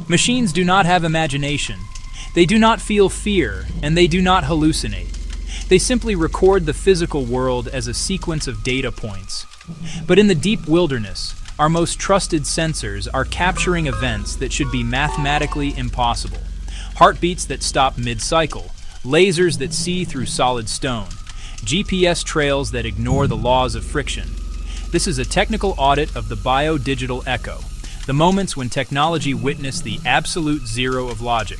Machines do not have imagination. They do not feel fear, and they do not hallucinate. They simply record the physical world as a sequence of data points. But in the deep wilderness, our most trusted sensors are capturing events that should be mathematically impossible. Heartbeats that stop mid-cycle, lasers that see through solid stone, GPS trails that ignore the laws of friction. This is a technical audit of the bio-digital echo, the moments when technology witnessed the absolute zero of logic.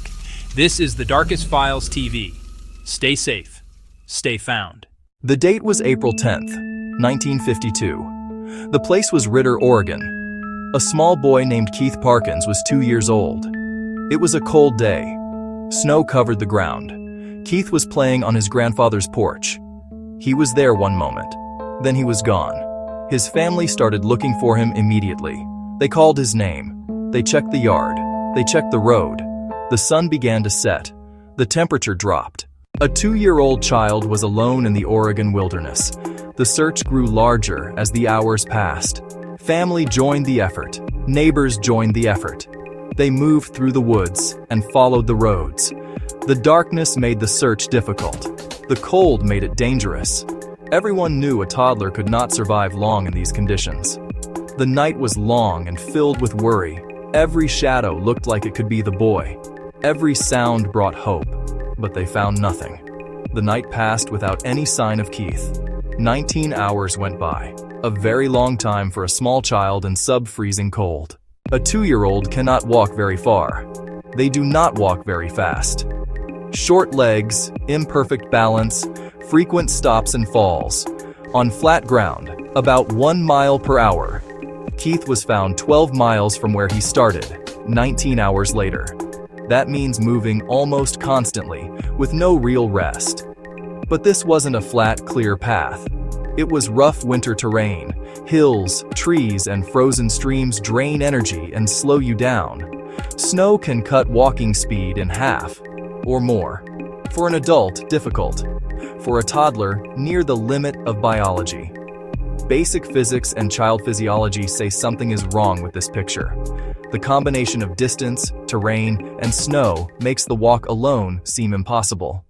This is the Darkest Files TV. Stay safe. Stay found. The date was April 10th, 1952. The place was Ritter, Oregon. A small boy named Keith Parkins was 2 years old. It was a cold day. Snow covered the ground. Keith was playing on his grandfather's porch. He was there one moment. Then he was gone. His family started looking for him immediately. They called his name. They checked the yard. They checked the road. The sun began to set. The temperature dropped. A 2-year-old child was alone in the Oregon wilderness. The search grew larger as the hours passed. Family joined the effort. Neighbors joined the effort. They moved through the woods and followed the roads. The darkness made the search difficult. The cold made it dangerous. Everyone knew a toddler could not survive long in these conditions. The night was long and filled with worry. Every shadow looked like it could be the boy. Every sound brought hope, but they found nothing. The night passed without any sign of Keith. 19 hours went by, a very long time for a small child in sub-freezing cold. A 2-year-old cannot walk very far. They do not walk very fast. Short legs, imperfect balance, frequent stops and falls. On flat ground, about 1 mile per hour. Keith was found 12 miles from where he started, 19 hours later. That means moving almost constantly, with no real rest. But this wasn't a flat, clear path. It was rough winter terrain. Hills, trees, and frozen streams drain energy and slow you down. Snow can cut walking speed in half, or more. For an adult, difficult. For a toddler, near the limit of biology. Basic physics and child physiology say something is wrong with this picture. The combination of distance, terrain, and snow makes the walk alone seem impossible.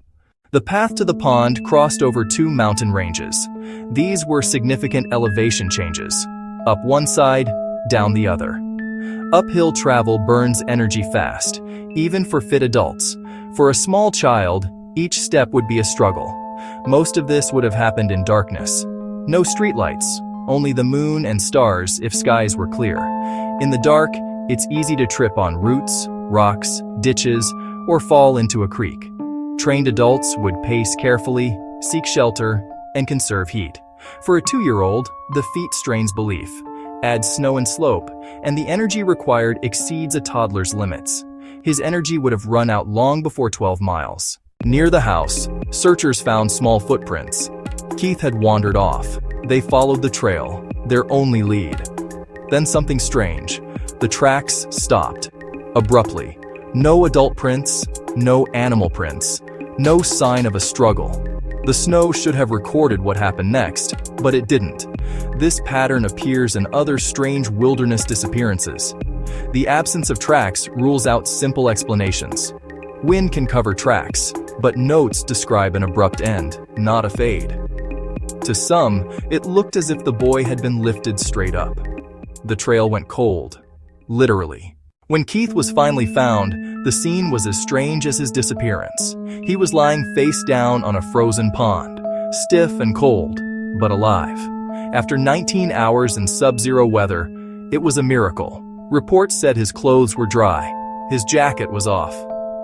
The path to the pond crossed over 2 mountain ranges. These were significant elevation changes. Up one side, down the other. Uphill travel burns energy fast, even for fit adults. For a small child, each step would be a struggle. Most of this would have happened in darkness. No streetlights, only the moon and stars if skies were clear. In the dark, it's easy to trip on roots, rocks, ditches, or fall into a creek. Trained adults would pace carefully, seek shelter, and conserve heat. For a 2-year-old, the feat strains belief. Add snow and slope, and the energy required exceeds a toddler's limits. His energy would have run out long before 12 miles. Near the house, searchers found small footprints. Keith had wandered off. They followed the trail, their only lead. Then something strange. The tracks stopped. Abruptly. No adult prints, no animal prints, no sign of a struggle. The snow should have recorded what happened next, but it didn't. This pattern appears in other strange wilderness disappearances. The absence of tracks rules out simple explanations. Wind can cover tracks, but notes describe an abrupt end, not a fade. To some, it looked as if the boy had been lifted straight up. The trail went cold, literally. When Keith was finally found, the scene was as strange as his disappearance. He was lying face down on a frozen pond, stiff and cold, but alive. After 19 hours in sub-zero weather, it was a miracle. Reports said his clothes were dry. His jacket was off.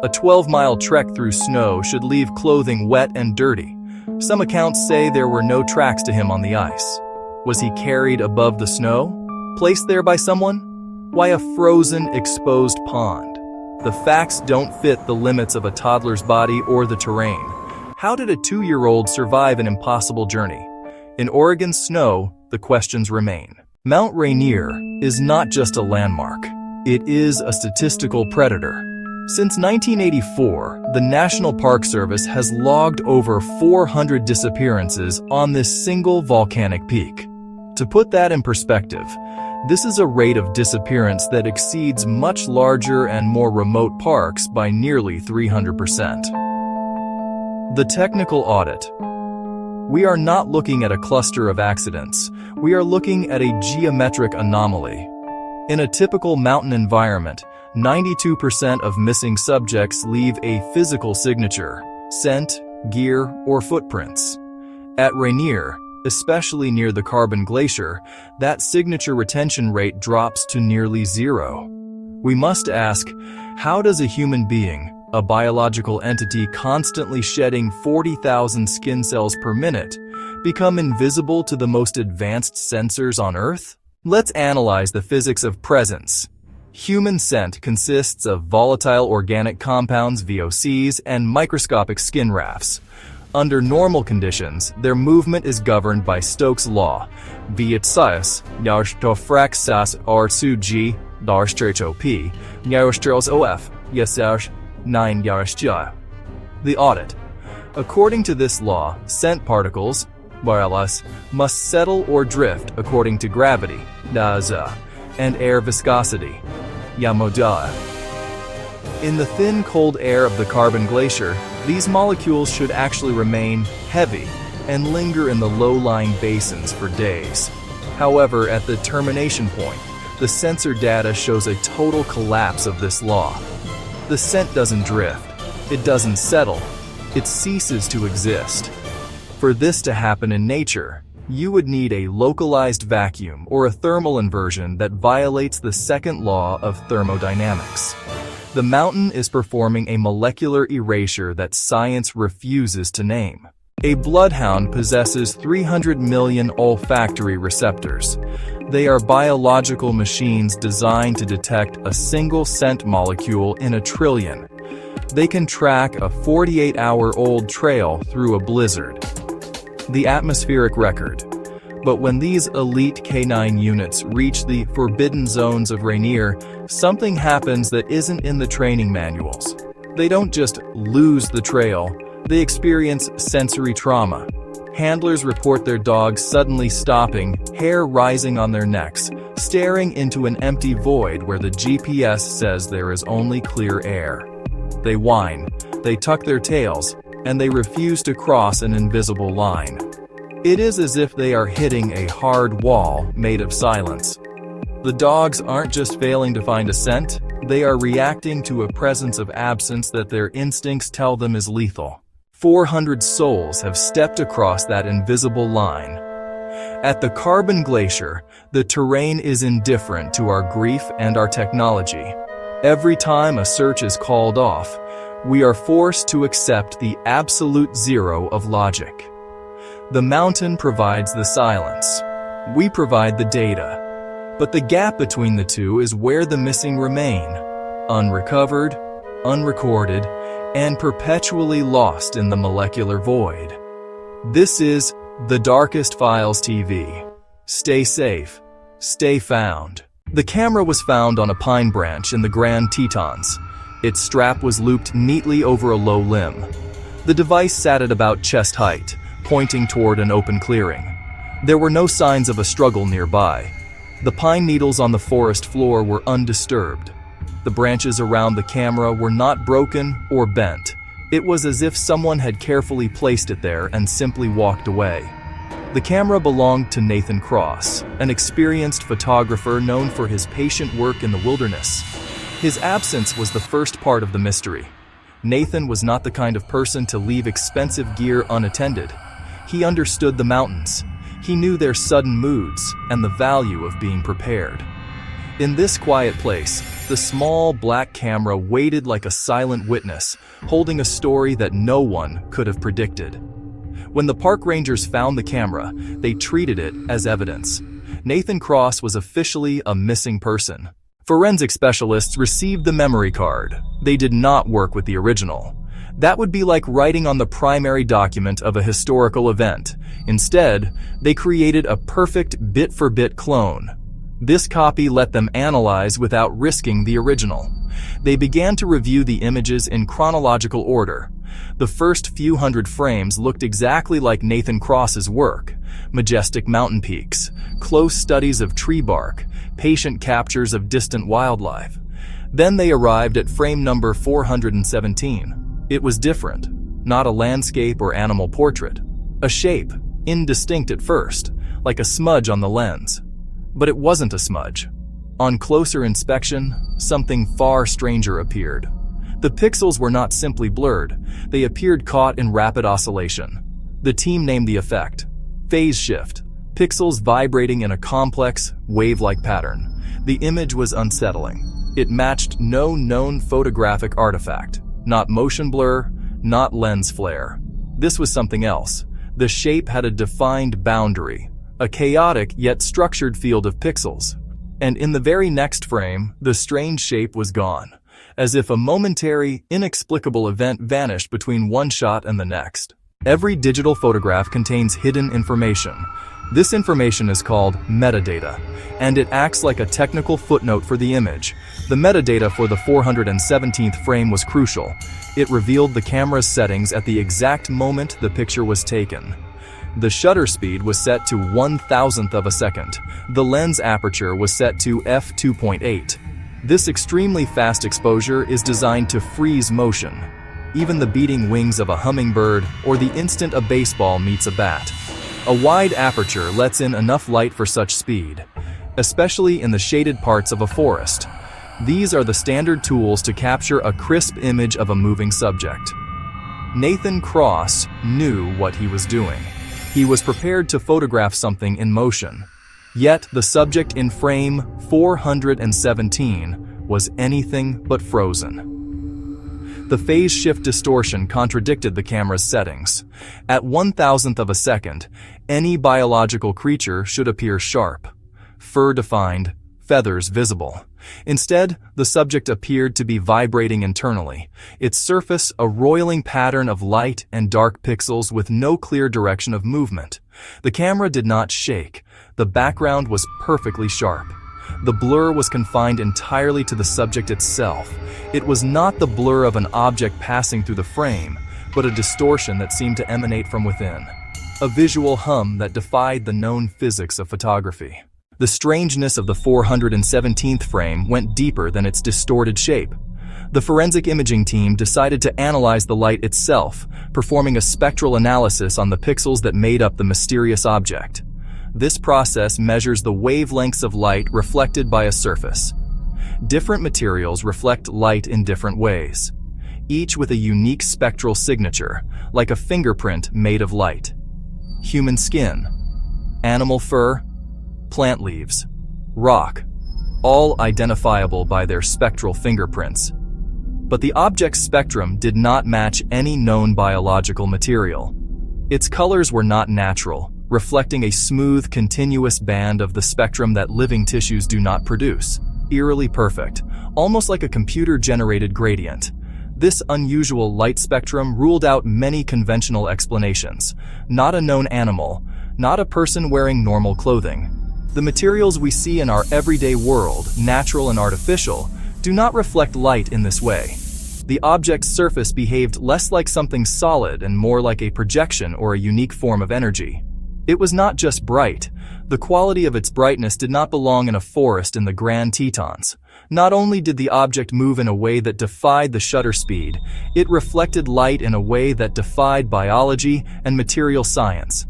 A 12-mile trek through snow should leave clothing wet and dirty. Some accounts say there were no tracks to him on the ice. Was he carried above the snow? Placed there by someone? Why a frozen, exposed pond? The facts don't fit the limits of a toddler's body or the terrain. How did a 2-year-old survive an impossible journey? In Oregon's snow, the questions remain. Mount Rainier is not just a landmark. It is a statistical predator. Since 1984, the National Park Service has logged over 400 disappearances on this single volcanic peak. To put that in perspective, This is a rate of disappearance that exceeds much larger and more remote parks by nearly 300%. The technical audit. We are not looking at a cluster of accidents. We are looking at a geometric anomaly. In a typical mountain environment, 92% of missing subjects leave a physical signature, scent, gear, or footprints. At Rainier, especially near the Carbon Glacier, that signature retention rate drops to nearly zero. We must ask, how does a human being, a biological entity constantly shedding 40,000 skin cells per minute, become invisible to the most advanced sensors on Earth? Let's analyze the physics of presence. Human scent consists of volatile organic compounds, VOCs, and microscopic skin rafts. Under normal conditions, their movement is governed by Stokes' law. Vietzias, Yarstofraxas Artsuji, Darstrachop, Yarstros Yasar, 9 Yarstja. The audit. According to this law, scent particles, must settle or drift according to gravity, and air viscosity, Yamoda. In the thin, cold air of the Carbon Glacier, these molecules should actually remain heavy and linger in the low-lying basins for days. However, at the termination point, the sensor data shows a total collapse of this law. The scent doesn't drift, it doesn't settle, it ceases to exist. For this to happen in nature, you would need a localized vacuum or a thermal inversion that violates the second law of thermodynamics. The mountain is performing a molecular erasure that science refuses to name. A bloodhound possesses 300 million olfactory receptors. They are biological machines designed to detect a single scent molecule in a trillion. They can track a 48-hour-old trail through a blizzard. The atmospheric record. But when these elite canine units reach the forbidden zones of Rainier, something happens that isn't in the training manuals. They don't just lose the trail, they experience sensory trauma. Handlers report their dogs suddenly stopping, hair rising on their necks, staring into an empty void where the GPS says there is only clear air. They whine, they tuck their tails, and they refuse to cross an invisible line. It is as if they are hitting a hard wall made of silence. The dogs aren't just failing to find a scent, they are reacting to a presence of absence that their instincts tell them is lethal. 400 souls have stepped across that invisible line. At the Carbon Glacier, the terrain is indifferent to our grief and our technology. Every time a search is called off, we are forced to accept the absolute zero of logic. The mountain provides the silence. We provide the data. But the gap between the two is where the missing remain, unrecovered, unrecorded, and perpetually lost in the molecular void. This is The Darkest Files TV. Stay safe. Stay found. The camera was found on a pine branch in the Grand Tetons. Its strap was looped neatly over a low limb. The device sat at about chest height, pointing toward an open clearing. There were no signs of a struggle nearby. The pine needles on the forest floor were undisturbed. The branches around the camera were not broken or bent. It was as if someone had carefully placed it there and simply walked away. The camera belonged to Nathan Cross, an experienced photographer known for his patient work in the wilderness. His absence was the first part of the mystery. Nathan was not the kind of person to leave expensive gear unattended. He understood the mountains. He knew their sudden moods and the value of being prepared. In this quiet place, the small black camera waited like a silent witness, holding a story that no one could have predicted. When the park rangers found the camera, they treated it as evidence. Nathan Cross was officially a missing person. Forensic specialists received the memory card. They did not work with the original. That would be like writing on the primary document of a historical event. Instead, they created a perfect bit-for-bit clone. This copy let them analyze without risking the original. They began to review the images in chronological order. The first few hundred frames looked exactly like Nathan Cross's work: majestic mountain peaks, close studies of tree bark, patient captures of distant wildlife. Then they arrived at frame number 417. It was different. Not a landscape or animal portrait. A shape, indistinct at first, like a smudge on the lens. But it wasn't a smudge. On closer inspection, something far stranger appeared. The pixels were not simply blurred, they appeared caught in rapid oscillation. The team named the effect phase shift, pixels vibrating in a complex, wave-like pattern. The image was unsettling. It matched no known photographic artifact, not motion blur, not lens flare. This was something else. The shape had a defined boundary, a chaotic yet structured field of pixels. And in the very next frame, the strange shape was gone, as if a momentary, inexplicable event vanished between one shot and the next. Every digital photograph contains hidden information. This information is called metadata, and it acts like a technical footnote for the image. The metadata for the 417th frame was crucial. It revealed the camera's settings at the exact moment the picture was taken. The shutter speed was set to 1,000th of a second. The lens aperture was set to f2.8. This extremely fast exposure is designed to freeze motion, even the beating wings of a hummingbird or the instant a baseball meets a bat. A wide aperture lets in enough light for such speed, especially in the shaded parts of a forest. These are the standard tools to capture a crisp image of a moving subject. Nathan Cross knew what he was doing. He was prepared to photograph something in motion. Yet the subject in frame 417 was anything but frozen. The phase shift distortion contradicted the camera's settings. At 1,000th of a second, any biological creature should appear sharp, fur defined, feathers visible. Instead, the subject appeared to be vibrating internally, its surface a roiling pattern of light and dark pixels with no clear direction of movement. The camera did not shake. The background was perfectly sharp. The blur was confined entirely to the subject itself. It was not the blur of an object passing through the frame, but a distortion that seemed to emanate from within. A visual hum that defied the known physics of photography. The strangeness of the 417th frame went deeper than its distorted shape. The forensic imaging team decided to analyze the light itself, performing a spectral analysis on the pixels that made up the mysterious object. This process measures the wavelengths of light reflected by a surface. Different materials reflect light in different ways, each with a unique spectral signature, like a fingerprint made of light. Human skin, animal fur, plant leaves, rock, all identifiable by their spectral fingerprints. But the object's spectrum did not match any known biological material. Its colors were not natural, reflecting a smooth, continuous band of the spectrum that living tissues do not produce. Eerily perfect, almost like a computer-generated gradient. This unusual light spectrum ruled out many conventional explanations. Not a known animal, not a person wearing normal clothing. The materials we see in our everyday world, natural and artificial, do not reflect light in this way. The object's surface behaved less like something solid and more like a projection or a unique form of energy. It was not just bright. The quality of its brightness did not belong in a forest in the Grand Tetons. Not only did the object move in a way that defied the shutter speed, it reflected light in a way that defied biology and material science.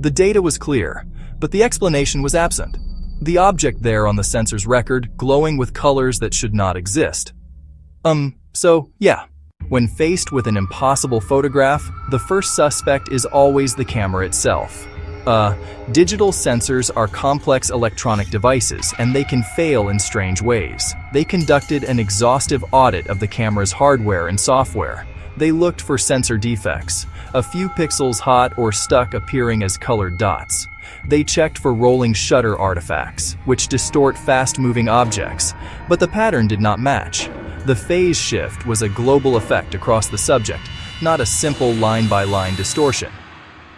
The data was clear, but the explanation was absent. The object there on the sensor's record, glowing with colors that should not exist. So, yeah. When faced with an impossible photograph, the first suspect is always the camera itself. Digital sensors are complex electronic devices, and they can fail in strange ways. They conducted an exhaustive audit of the camera's hardware and software. They looked for sensor defects, a few pixels hot or stuck appearing as colored dots. They checked for rolling shutter artifacts, which distort fast-moving objects, but the pattern did not match. The phase shift was a global effect across the subject, not a simple line-by-line distortion.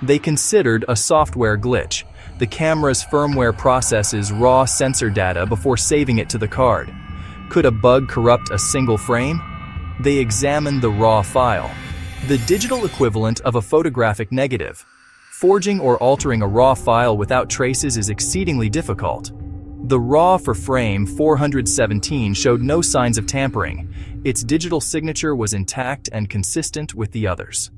They considered a software glitch. The camera's firmware processes raw sensor data before saving it to the card. Could a bug corrupt a single frame? They examined the raw file, the digital equivalent of a photographic negative. Forging or altering a raw file without traces is exceedingly difficult. The RAW for frame 417 showed no signs of tampering. Its digital signature was intact and consistent with the others.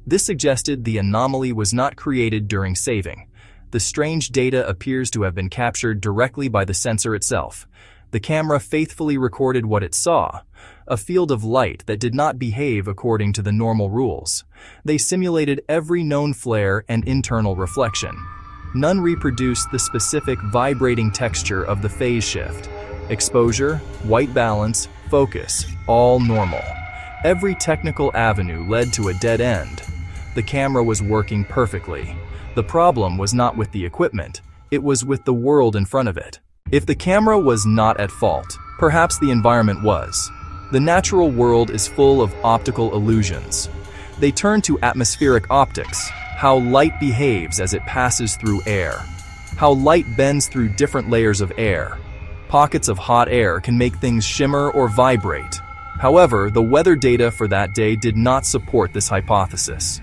This suggested the anomaly was not created during saving. The strange data appears to have been captured directly by the sensor itself. The camera faithfully recorded what it saw, a field of light that did not behave according to the normal rules. They simulated every known flare and internal reflection. None reproduced the specific vibrating texture of the phase shift. Exposure, white balance, focus, all normal. Every technical avenue led to a dead end. The camera was working perfectly. The problem was not with the equipment, it was with the world in front of it. If the camera was not at fault, perhaps the environment was. The natural world is full of optical illusions. They turn to atmospheric optics, how light behaves as it passes through air, how light bends through different layers of air. Pockets of hot air can make things shimmer or vibrate. However, the weather data for that day did not support this hypothesis.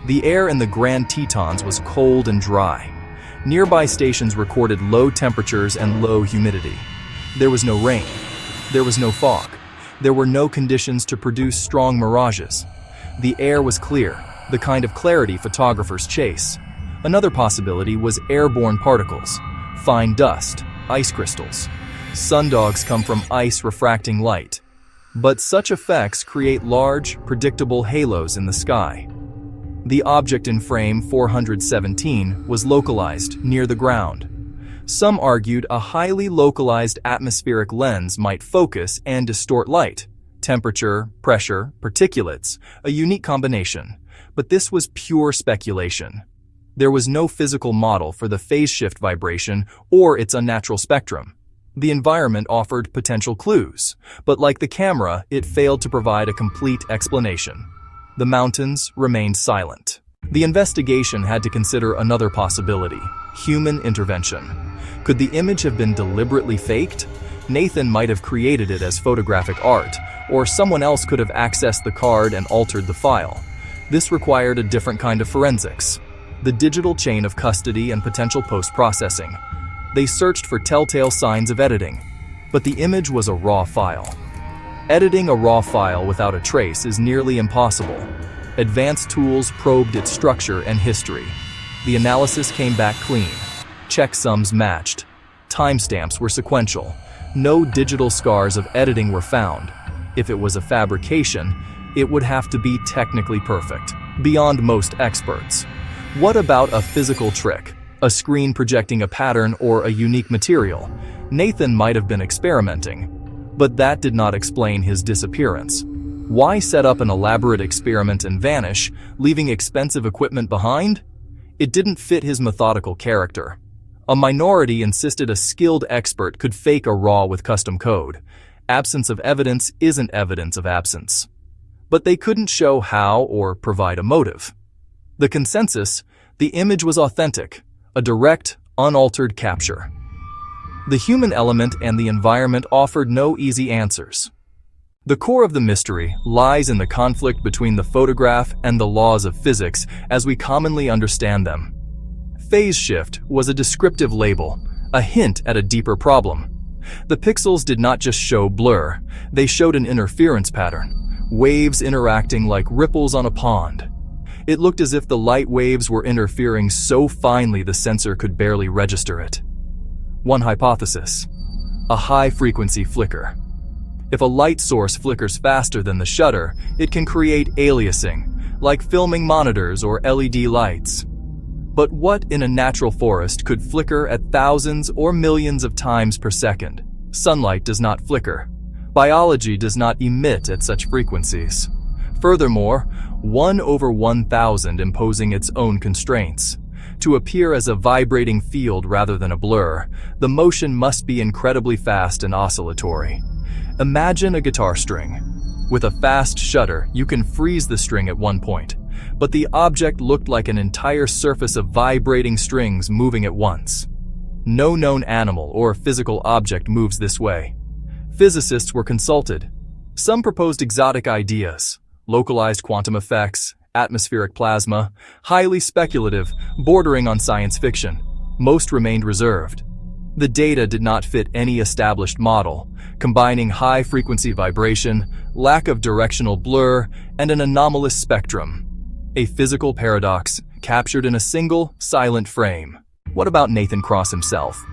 The air in the Grand Tetons was cold and dry. Nearby stations recorded low temperatures and low humidity. There was no rain. There was no fog. There were no conditions to produce strong mirages. The air was clear, the kind of clarity photographers chase. Another possibility was airborne particles, fine dust, ice crystals. Sundogs come from ice refracting light. But such effects create large, predictable halos in the sky. The object in frame 417 was localized near the ground. Some argued a highly localized atmospheric lens might focus and distort light. Temperature, pressure, particulates, a unique combination. But this was pure speculation. There was no physical model for the phase shift vibration or its unnatural spectrum. The environment offered potential clues, but like the camera, it failed to provide a complete explanation. The mountains remained silent. The investigation had to consider another possibility: human intervention. Could the image have been deliberately faked? Nathan might have created it as photographic art, or someone else could have accessed the card and altered the file. This required a different kind of forensics, the digital chain of custody and potential post-processing. They searched for telltale signs of editing, but the image was a raw file. Editing a raw file without a trace is nearly impossible. Advanced tools probed its structure and history. The analysis came back clean. Checksums matched. Timestamps were sequential. No digital scars of editing were found. If it was a fabrication, it would have to be technically perfect, beyond most experts. What about a physical trick? A screen projecting a pattern or a unique material? Nathan might have been experimenting, but that did not explain his disappearance. Why set up an elaborate experiment and vanish, leaving expensive equipment behind? It didn't fit his methodical character. A minority insisted a skilled expert could fake a RAW with custom code. Absence of evidence isn't evidence of absence. But they couldn't show how or provide a motive. The consensus: the image was authentic, a direct, unaltered capture. The human element and the environment offered no easy answers. The core of the mystery lies in the conflict between the photograph and the laws of physics as we commonly understand them. Phase shift was a descriptive label, a hint at a deeper problem. The pixels did not just show blur, they showed an interference pattern, waves interacting like ripples on a pond. It looked as if the light waves were interfering so finely the sensor could barely register it. One hypothesis: a high-frequency flicker. If a light source flickers faster than the shutter, it can create aliasing, like filming monitors or LED lights. But what in a natural forest could flicker at thousands or millions of times per second? Sunlight does not flicker. Biology does not emit at such frequencies. Furthermore, 1/1000 imposing its own constraints. To appear as a vibrating field rather than a blur, the motion must be incredibly fast and oscillatory. Imagine a guitar string. With a fast shutter, you can freeze the string at one point, but the object looked like an entire surface of vibrating strings moving at once. No known animal or physical object moves this way. Physicists were consulted. Some proposed exotic ideas, localized quantum effects, atmospheric plasma, highly speculative, bordering on science fiction. Most remained reserved. The data did not fit any established model, combining high-frequency vibration, lack of directional blur, and an anomalous spectrum. A physical paradox captured in a single, silent frame. What about Nathan Cross himself?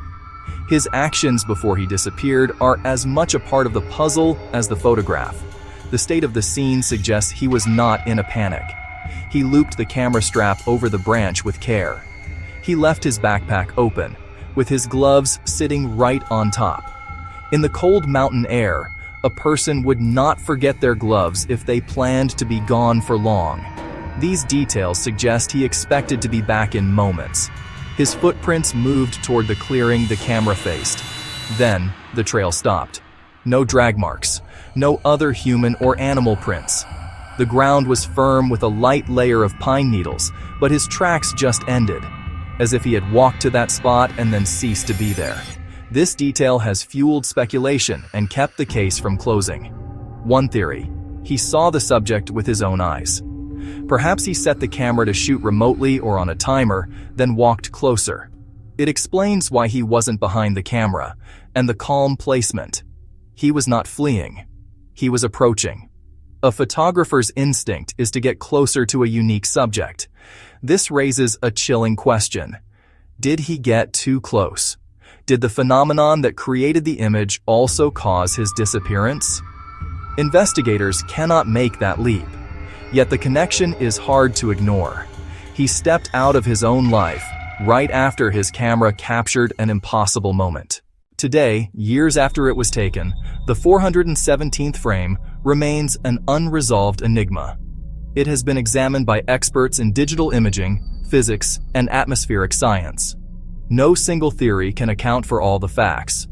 His actions before he disappeared are as much a part of the puzzle as the photograph. The state of the scene suggests he was not in a panic. He looped the camera strap over the branch with care. He left his backpack open, with his gloves sitting right on top. In the cold mountain air, a person would not forget their gloves if they planned to be gone for long. These details suggest he expected to be back in moments. His footprints moved toward the clearing the camera faced. Then, the trail stopped. No drag marks, no other human or animal prints. The ground was firm with a light layer of pine needles, but his tracks just ended, as if he had walked to that spot and then ceased to be there. This detail has fueled speculation and kept the case from closing. One theory: he saw the subject with his own eyes. Perhaps he set the camera to shoot remotely or on a timer, then walked closer. It explains why he wasn't behind the camera, and the calm placement. He was not fleeing. He was approaching. A photographer's instinct is to get closer to a unique subject. This raises a chilling question. Did he get too close? Did the phenomenon that created the image also cause his disappearance? Investigators cannot make that leap. Yet the connection is hard to ignore. He stepped out of his own life right after his camera captured an impossible moment. Today, years after it was taken, the 417th frame remains an unresolved enigma. It has been examined by experts in digital imaging, physics, and atmospheric science. No single theory can account for all the facts.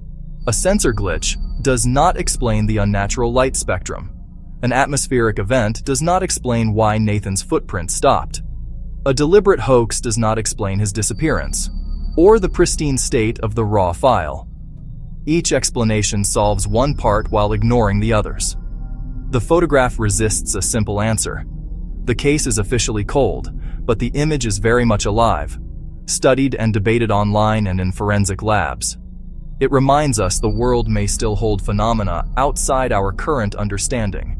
A sensor glitch does not explain the unnatural light spectrum. An atmospheric event does not explain why Nathan's footprint stopped. A deliberate hoax does not explain his disappearance, or the pristine state of the raw file. Each explanation solves one part while ignoring the others. The photograph resists a simple answer. The case is officially cold, but the image is very much alive, studied and debated online and in forensic labs. It reminds us the world may still hold phenomena outside our current understanding.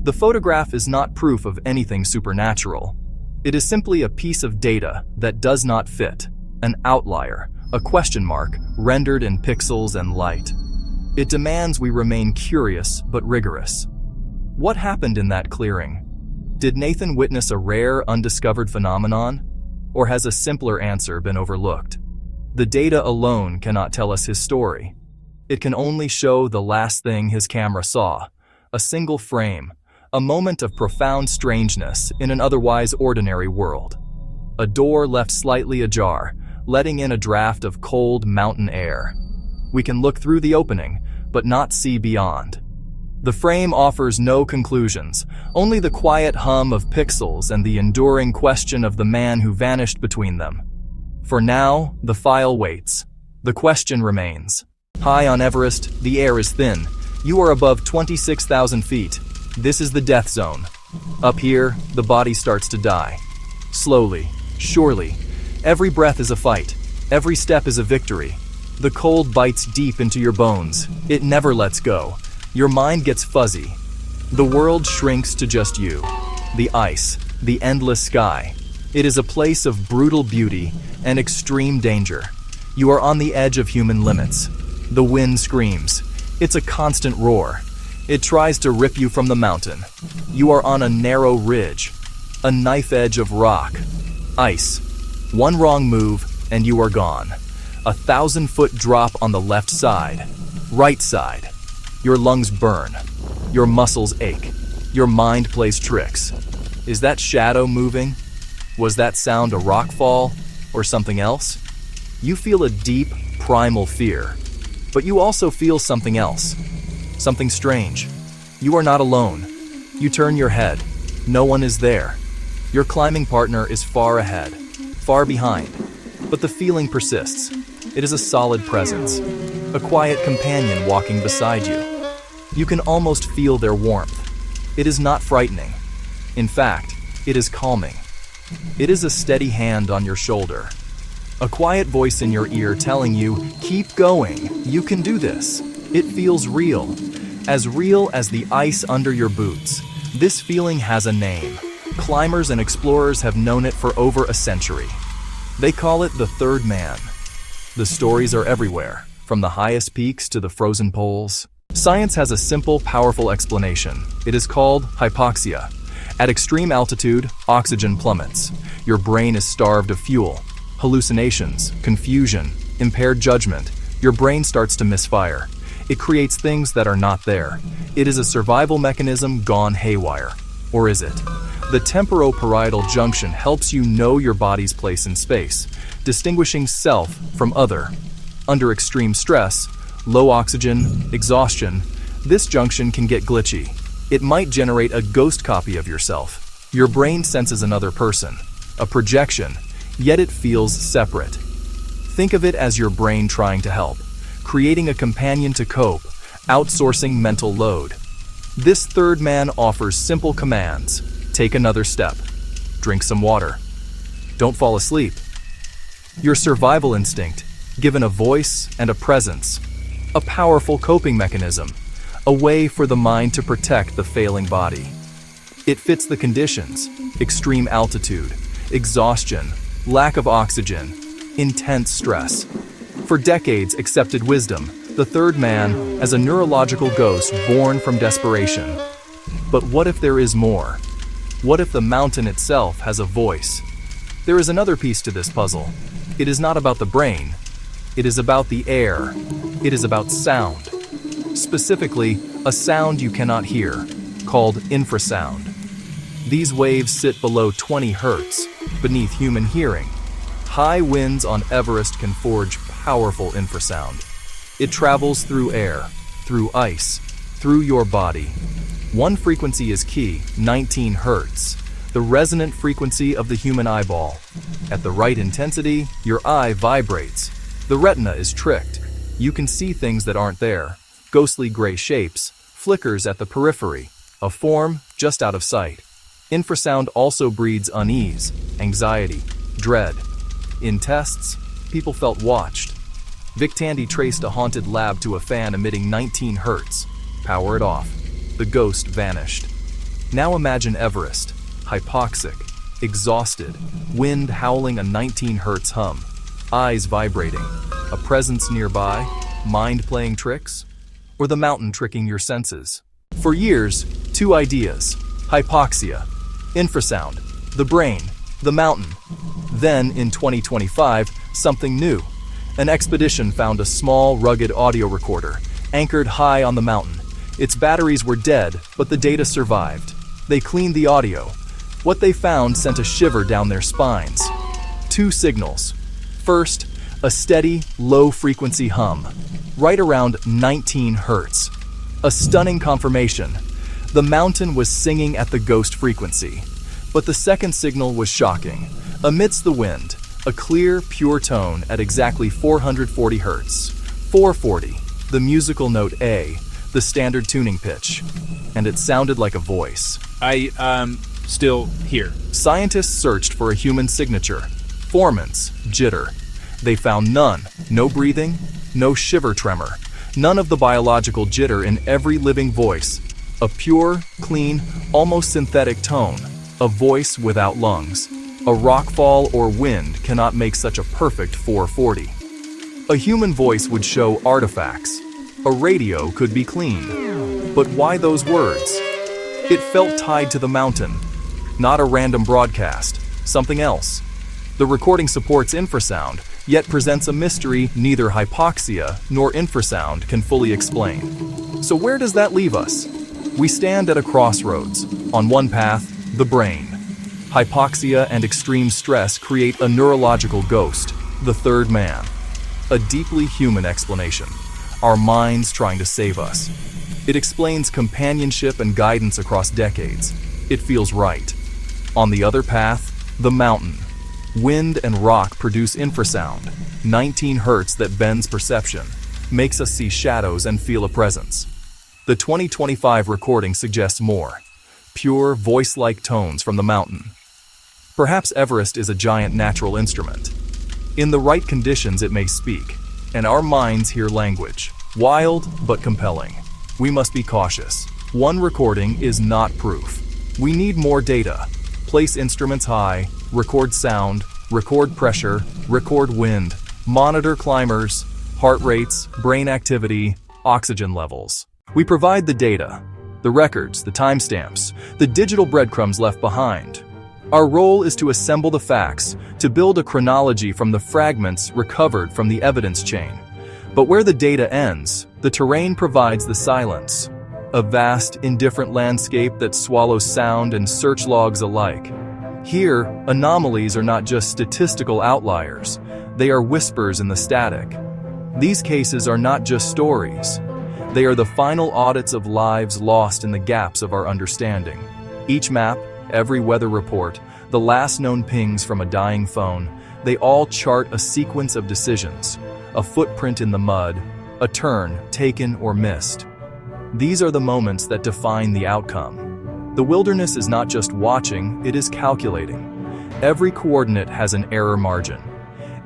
The photograph is not proof of anything supernatural. It is simply a piece of data that does not fit, an outlier, a question mark rendered in pixels and light. It demands we remain curious but rigorous. What happened in that clearing? Did Nathan witness a rare, undiscovered phenomenon? Or has a simpler answer been overlooked? The data alone cannot tell us his story. It can only show the last thing his camera saw, a single frame, a moment of profound strangeness in an otherwise ordinary world. A door left slightly ajar, letting in a draft of cold mountain air. We can look through the opening, but not see beyond. The frame offers no conclusions, only the quiet hum of pixels and the enduring question of the man who vanished between them. For now, the file waits. The question remains. High on Everest, the air is thin. You are above 26,000 feet. This is the death zone. Up here, the body starts to die. Slowly, surely. Every breath is a fight. Every step is a victory. The cold bites deep into your bones. It never lets go. Your mind gets fuzzy. The world shrinks to just you. The ice, the endless sky. It is a place of brutal beauty and extreme danger. You are on the edge of human limits. The wind screams. It's a constant roar. It tries to rip you from the mountain. You are on a narrow ridge, a knife edge of rock, ice. One wrong move, and you are gone. 1,000-foot drop on the left side, right side. Your lungs burn. Your muscles ache. Your mind plays tricks. Is that shadow moving? Was that sound a rock fall or something else? You feel a deep, primal fear, but you also feel something else. Something strange. You are not alone. You turn your head. No one is there. Your climbing partner is far ahead, far behind. But the feeling persists. It is a solid presence. A quiet companion walking beside you. You can almost feel their warmth. It is not frightening. In fact, it is calming. It is a steady hand on your shoulder. A quiet voice in your ear telling you, keep going, you can do this. It feels real as the ice under your boots. This feeling has a name. Climbers and explorers have known it for over a century. They call it the third man. The stories are everywhere, from the highest peaks to the frozen poles. Science has a simple, powerful explanation. It is called hypoxia. At extreme altitude, oxygen plummets. Your brain is starved of fuel. Hallucinations, confusion, impaired judgment. Your brain starts to misfire. It creates things that are not there. It is a survival mechanism gone haywire. Or is it? The temporoparietal junction helps you know your body's place in space, distinguishing self from other. Under extreme stress, low oxygen, exhaustion, this junction can get glitchy. It might generate a ghost copy of yourself. Your brain senses another person, a projection, yet it feels separate. Think of it as your brain trying to help, creating a companion to cope, outsourcing mental load. This third man offers simple commands. Take another step. Drink some water. Don't fall asleep. Your survival instinct, given a voice and a presence. A powerful coping mechanism. A way for the mind to protect the failing body. It fits the conditions: extreme altitude, exhaustion, lack of oxygen, intense stress. For decades accepted wisdom, the third man as a neurological ghost born from desperation. But what if there is more? What if the mountain itself has a voice? There is another piece to this puzzle. It is not about the brain. It is about the air. It is about sound. Specifically, a sound you cannot hear, called infrasound. These waves sit below 20 hertz, beneath human hearing. High winds on Everest can forge powerful infrasound. It travels through air, through ice, through your body. One frequency is key, 19 hertz, the resonant frequency of the human eyeball. At the right intensity, your eye vibrates. The retina is tricked. You can see things that aren't there. Ghostly gray shapes, flickers at the periphery, a form just out of sight. Infrasound also breeds unease, anxiety, dread. In tests, people felt watched. Vic Tandy traced a haunted lab to a fan emitting 19 hertz. Power it off. The ghost vanished. Now imagine Everest, hypoxic, exhausted, wind howling a 19 hertz hum, eyes vibrating, a presence nearby, mind playing tricks, or the mountain tricking your senses. For years, two ideas: hypoxia, infrasound, the brain, the mountain. Then, in 2025, something new. An expedition found a small, rugged audio recorder, anchored high on the mountain. Its batteries were dead, but the data survived. They cleaned the audio. What they found sent a shiver down their spines. Two signals. First, a steady, low-frequency hum, right around 19 hertz. A stunning confirmation. The mountain was singing at the ghost frequency. But the second signal was shocking. Amidst the wind, a clear, pure tone at exactly 440 hertz. 440, the musical note A, the standard tuning pitch. And it sounded like a voice. Still here. Scientists searched for a human signature. Formants, jitter. They found none. No breathing, no shiver tremor. None of the biological jitter in every living voice. A pure, clean, almost synthetic tone. A voice without lungs. A rockfall or wind cannot make such a perfect 440. A human voice would show artifacts. A radio could be clean. But why those words? It felt tied to the mountain. Not a random broadcast. Something else. The recording supports infrasound, yet presents a mystery neither hypoxia nor infrasound can fully explain. So where does that leave us? We stand at a crossroads. On one path, the brain. Hypoxia and extreme stress create a neurological ghost, the third man. A deeply human explanation. Our minds trying to save us. It explains companionship and guidance across decades. It feels right. On the other path, the mountain. Wind and rock produce infrasound, 19 hertz that bends perception, makes us see shadows and feel a presence. The 2025 recording suggests more. Pure, voice-like tones from the mountain. Perhaps Everest is a giant natural instrument. In the right conditions it may speak, and our minds hear language. Wild, but compelling. We must be cautious. One recording is not proof. We need more data. Place instruments high, record sound, record pressure, record wind, monitor climbers, heart rates, brain activity, oxygen levels. We provide the data, the records, the timestamps, the digital breadcrumbs left behind. Our role is to assemble the facts, to build a chronology from the fragments recovered from the evidence chain. But where the data ends, the terrain provides the silence. A vast, indifferent landscape that swallows sound and search logs alike. Here, anomalies are not just statistical outliers, they are whispers in the static. These cases are not just stories. They are the final audits of lives lost in the gaps of our understanding. Each map, every weather report, the last known pings from a dying phone, they all chart a sequence of decisions, a footprint in the mud, a turn taken or missed. These are the moments that define the outcome. The wilderness is not just watching, it is calculating. Every coordinate has an error margin.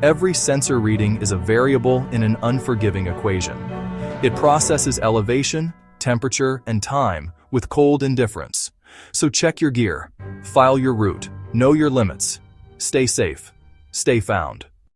Every sensor reading is a variable in an unforgiving equation. It processes elevation, temperature, and time with cold indifference. So check your gear, file your route, know your limits. Stay safe, stay found.